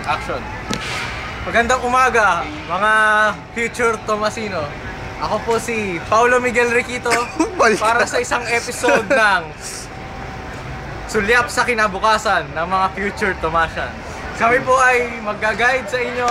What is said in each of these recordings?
Action. Magandang umaga, mga future Tomasino. Ako po si Paulo Miguel Riquito para sa isang episode ng Sulyap sa Kinabukasan ng mga future Tomasian. Kami po ay magga-guide sa inyo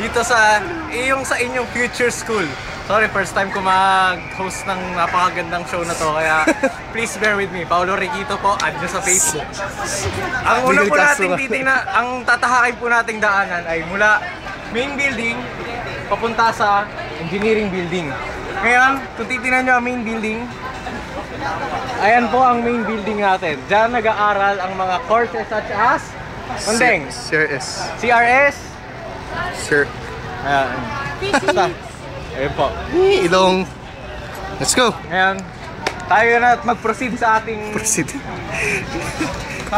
dito sa inyong future school. Sorry, first time ko mag-host ng napakagandang show na to, kaya please bear with me. Paulo Riquito po, add nyo sa Facebook. Ang una po nating ang tatahakin po nating daanan ay mula main building papunta sa engineering building. Ngayon, kung titignan nyo ang main building, ayan po ang main building natin. Diyan nag-aaral ang mga courses such as Mandeng, CRS, Sir. Ayan. Ayun po. Ilong. Let's go. Ngayon, tayo na at mag-proceed sa ating... Proceed.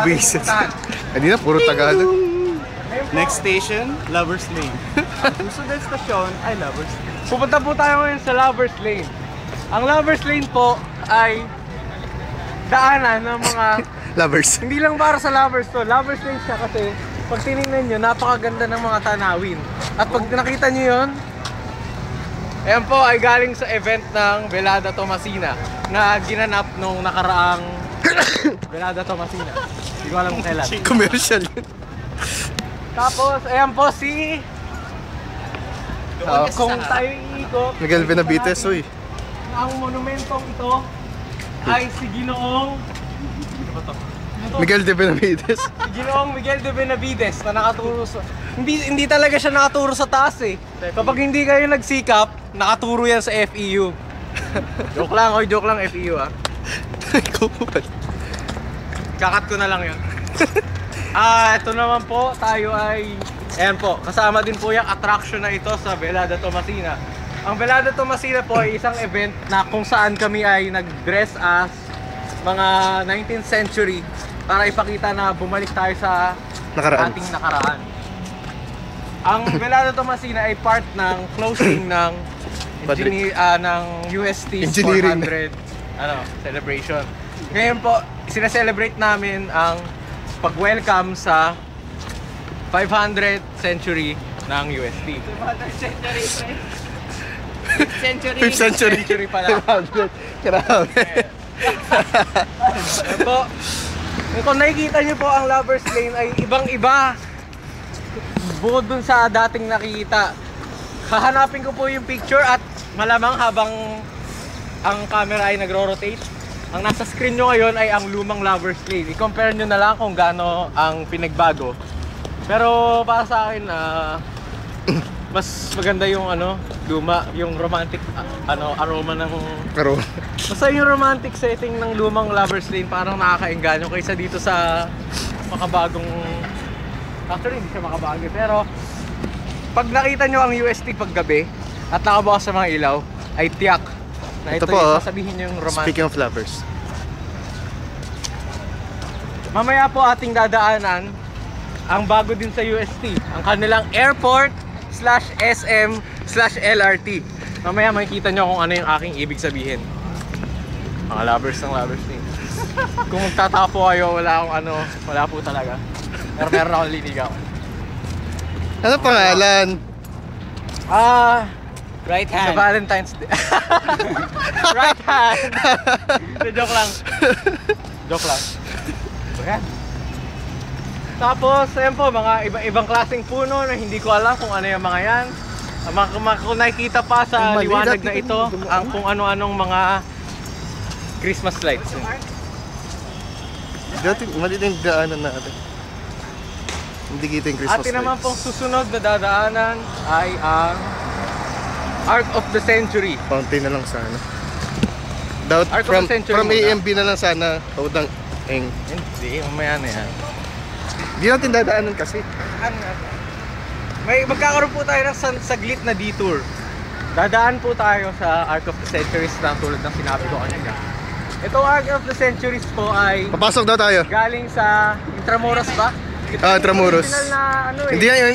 Bisit. Hindi na, puro Tagalog. Next station, Lover's Lane. Ang susunod stasyon ay Lover's Lane. Pupunta po tayo ngayon sa Lover's Lane. Ang Lover's Lane po ay daanan ng mga... Lovers. Hindi lang para sa lovers to. Lover's Lane siya kasi pag tinignan nyo, napakaganda ng mga tanawin. At pag nakita nyo yun, ayan po ay galing sa event ng Velada Tomasina na ginanap nung nakaraang Velada Tomasina. Hindi ko alam kung kailan. Commercial yun. Tapos, ayan po si... kung tayo iikot... Miguel Benavides, uy. Ang monumentong ito ay si Ginoong... Miguel de Benavides. Si Ginoong Miguel de Benavides na nakaturo sa... Hindi talaga siya nakaturo sa taas eh. Kapag hindi kayo nagsikap, nakaturo yan sa FEU. Joke lang, joke lang FEU ah. Kakat ko na lang yun. Ito naman po, tayo ay... Ayan po, kasama din po yung attraction na ito sa Velada Tomasina. Ang Velada Tomasina po ay isang event na kung saan kami ay nag-dress as mga 19th century para ipakita na bumalik tayo sa ating nakaraan. Ang Velada Tomasina ay part ng closing ng UST 400 celebration. Ngayon po, sineselebrate namin ang pag-welcome sa 500th century ng UST. 5th century. Century pala. Grabe. Po, kung nakikita nyo po ang Lover's Lane ay ibang-iba. Bukod dun sa dating nakikita. Hahanapin ko po yung picture at malamang habang ang camera ay nagro-rotate, ang nasa screen nyo ngayon ay ang lumang Lover's Lane. I-compare nyo na lang kung gaano ang pinagbago. Pero para sa akin, mas maganda yung luma, yung romantic aroma ng... Basta yung romantic setting ng lumang Lover's Lane parang nakakaengganyo kaysa dito sa makabagong... Actually, hindi siya makabago. Pero pag nakita nyo ang UST paggabi at nakabukas sa mga ilaw, ay tiyak na ito yung sasabihin yung romantic. Speaking of lovers. Mamaya po ating dadaanan ang bago din sa UST, ang kanilang airport/SM/LRT. Mamaya makikita nyo kung ano yung aking ibig sabihin. Mga lovers ng Lover's Lane. Kung magtatapo kayo, wala po talaga. Pero meron akong liligaw. Ano pangalan? Right hand. Sa Valentine's Day. Right hand. Joke lang. Joke lang. Ayan. Tapos, ayan po, mga ibang klaseng puno na hindi ko alam kung ano yung mga yan. Kung nakikita pa sa liwanag na ito, ang kung ano-anong mga Christmas lights. Dati, mali na yung daanan natin. Hindi kita yung Christmas lights. Atin naman pong susunod na dadaanan ay ang Arc of the Century. Fountain na lang sana. Arc of the Century From AMB na lang sana. Taudang eng. Hindi, mamaya na yan. Hindi natin dadaanan kasi. Magkakaroon po tayo ng saglit na detour. Dadaan po tayo sa Arc of the Centuries na tulad ng sinabi ko kanina. Itong Arc of the Centuries po ay Papasok daw tayo. galing sa Intramuros ba? Intramuros.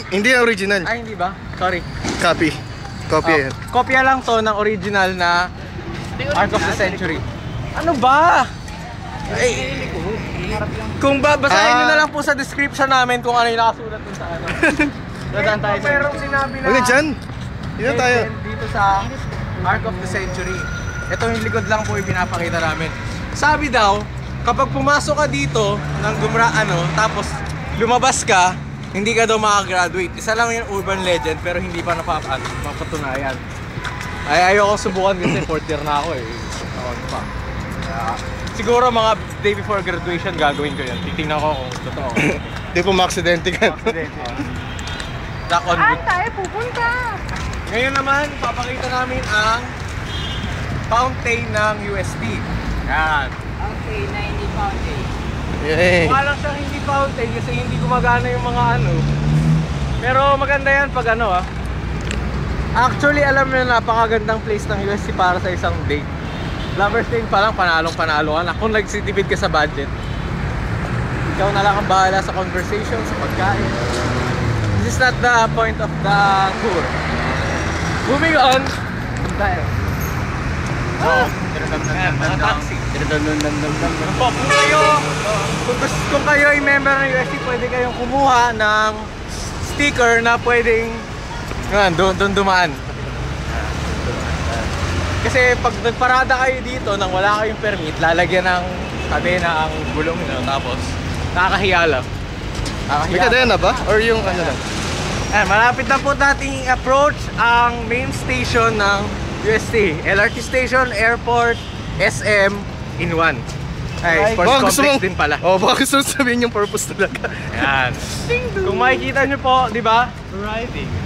Hindi yung original. Ay, hindi ba? Sorry. Copy. Copy yan. Kopya lang to ng original na Arc of the Century. Ano ba? Kung babasahin nyo na lang po sa description namin kung ano yung nakasulat dun sa ano. Dadaan tayo. Merong sinabi na Huwag dyan. Dito tayo. dito sa Arc of the Century. Ito yung likod lang po yung pinapakita namin. Sabi daw, kapag pumasok ka dito ng tapos lumabas ka, hindi ka daw makagraduate. Isa lang yung urban legend pero hindi pa napapatunayan. Ay, ayoko subukan kasi 4th year na ako eh. Ako pa. Siguro mga day before graduation gagawin ko yan. Titingnan ko kung totoo. Di po ma-aksidente ka. Knock on wood. Tayo pupunta. Ngayon naman, papakita namin ang fountain ng UST. Yan. Okay, 90 fountain. Yay. Mukha lang siyang hindi fountain kasi hindi gumagana yung mga ano. Pero maganda yan pag ano ah. Actually, alam mo na napakagandang place ng UST para sa isang date. Lover's Lane pa lang, panalong-panalo ka na. Kung nagsitipid ka sa budget, ikaw na lang ang bahala sa conversation, sa pagkain. This is not the point of the tour. Moving on. Tayo. Mga taxi. Kung kayo ay member ng UST, pwede kayong kumuha ng sticker na pwedeng doon dumaan. Kasi pag nagparada kayo dito nang wala kayong permit, lalagyan ng kadena ang gulong nyo, tapos nakakahiya lang. May kadena ba? Or yung ano lang? Malapit na po nating approach ang main station ng UST. LRT station, airport, SM, in one. Ay, sports complex din pala. Baka gusto sabihin yung purpose talaga. Yan. Kung makikita nyo po, di ba?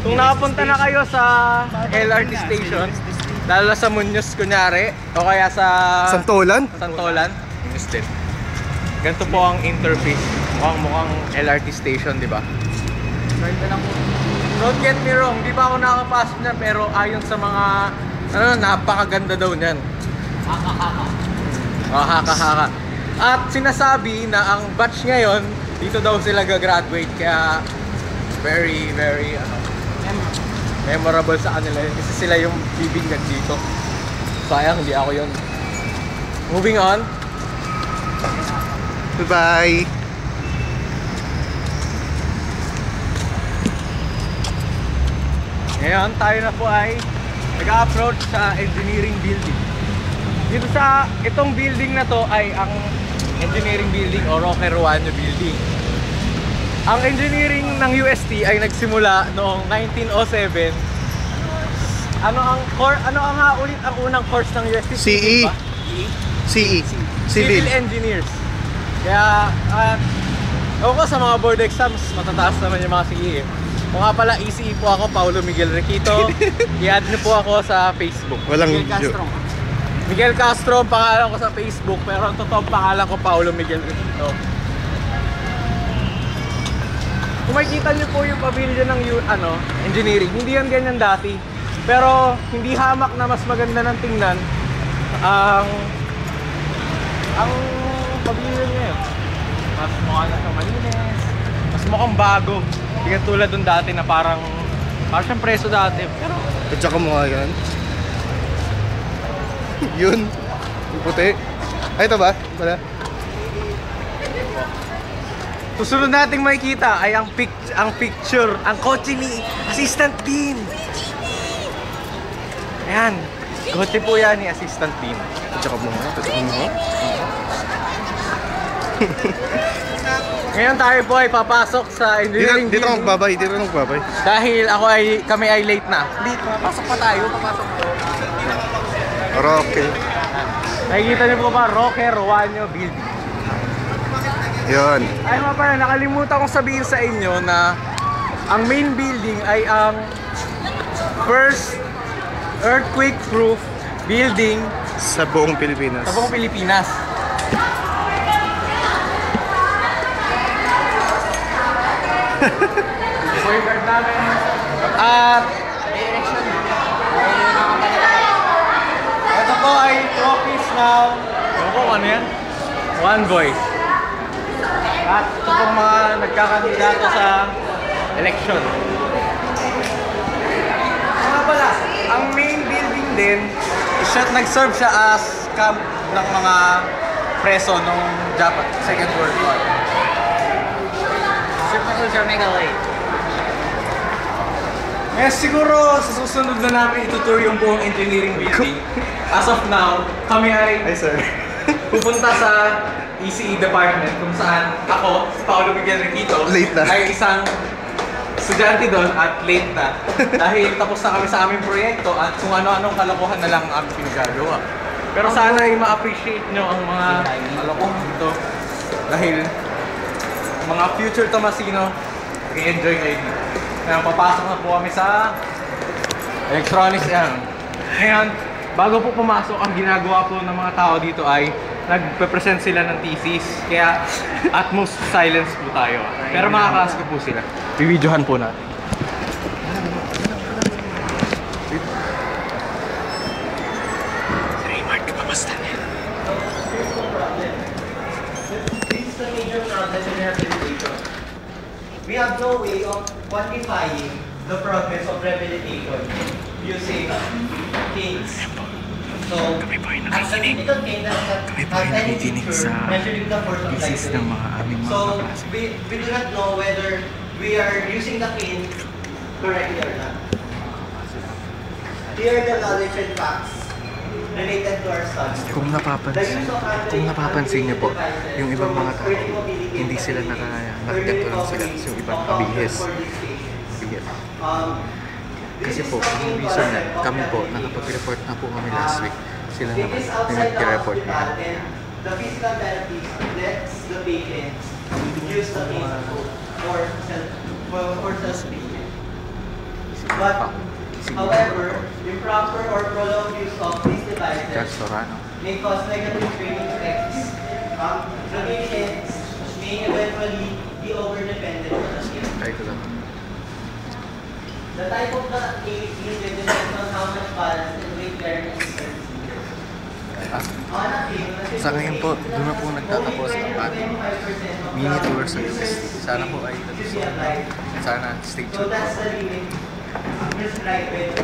Kung nakapunta na kayo sa LRT station, lalo sa Muñoz kunyari, o kaya sa Santolan? Muñoz din. Ganito po ang interface. Mukhang LRT station, di ba? Don't get me wrong, di ba ako nakapasok niya, pero ayon sa mga napakaganda daw niyan. Haka-haka. At sinasabi na ang batch ngayon, dito daw sila gagraduate, kaya very memorable sa kanila yun kasi sila yung bibingag dito. Sayang, hindi ako yun. Moving on. Bye-bye. Ngayon, tayo na po ay nag-approach sa engineering building. Dito sa itong building na to ay ang engineering building o Roque Ruano building. Ang engineering ng UST ay nagsimula noong 1907. Ano nga ulit ang unang course ng UST? CE. Ba? CE. Civil Engineers. Kaya, ewan ko sa mga board exams, matataas naman yung mga CE. O nga pala, ECE po ako, Paulo Miguel Requito. I-add niyo po ako sa Facebook. Walang Miguel Castro ang pangalan ko sa Facebook, pero ang totoong pangalan ko, Paulo Miguel Requito. Kung makikita niyo po yung pavilion ng engineering, hindi yan ganyan dati. Pero hindi hamak na mas maganda ng tingnan ang pavilion ngayon. Mas mukha na siyang malinis, mas mukhang bago. Hindi ka tulad dun dati na parang siyang preso dati. Pero at saka mukha yan. Yun. Yung puti. Ay, ito ba? Wala. susunod nating makikita ay ang picture, ang kotse ni Assistant Dean. Ayan, kotse po yan ni Assistant Dean. At saka mukha. Ngayon tayo po ay papasok sa engineering Dito building. Dito magbabay. Dahil kami ay late na. Papasok pa tayo, papasok po. Roque. Nakikita niyo po ba, Roque Ruano Building. Yun. Ay mga pala, nakalimutan kong sabihin sa inyo na ang main building ay ang first earthquake-proof building Sa buong Pilipinas. sa buong Pilipinas. Ito yung guard namin. At ito po ay trophies ng ano yan? One Voice. At ito pong mga nagkakandidato sa election. Mga pala, ang main building din, nag-serve siya as camp ng mga preso nung Japan, Second World War. Yes, siguro sa susunod na namin itutour yung buong engineering building. As of now, kami ay Hi, sir. pupunta sa ECE department kung saan ako, si Paolo Miguel Riquito, Late na. ay isang estudyante doon at late na. Dahil tapos na kami sa aming proyekto at kung ano-anong kalokohan na lang ang aming pinagagawa. Pero sana ay ma-appreciate nyo ang mga kalokohan dito. Dahil mga future Tomasino, i-enjoy kayo dito. Kaya papasok na po kami sa electronics yan. Ngayon, bago po pumasok, ang ginagawa po ng mga tao dito ay nagpe-present sila ng thesis. Kaya utmost silence po tayo. Pero makakalas ko po sila. Bibidyohan po natin. This is the major problem in rehabilitation. We have no way of quantifying the progress of rehabilitation using canes. So, as a typical cane that has any feature measuring the force of life. So, we do not know whether we are using the cane correctly or not. Here are the knowledge and facts related to our study. Kung napapansin niyo po, yung ibang mga tao, hindi sila nakaganto lang sila. Yung ibang abihis. Kasi po, yung reason na kami po, nakapag-report na po kami last week. Sila naman, yung nag-report na. The physical therapist lets the patient use the cane for self-treatment. But, however, improper or prolonged use of these devices may cause negative training effects. The patients may eventually be over-dependent on the cane. The type of the cane needed depends on how much balance and weight bearing is. Sa ngayon po, doon na po nagtatapos ang ating mini tour service. Sana po ay sana stay tuned. So that's the limit prescribed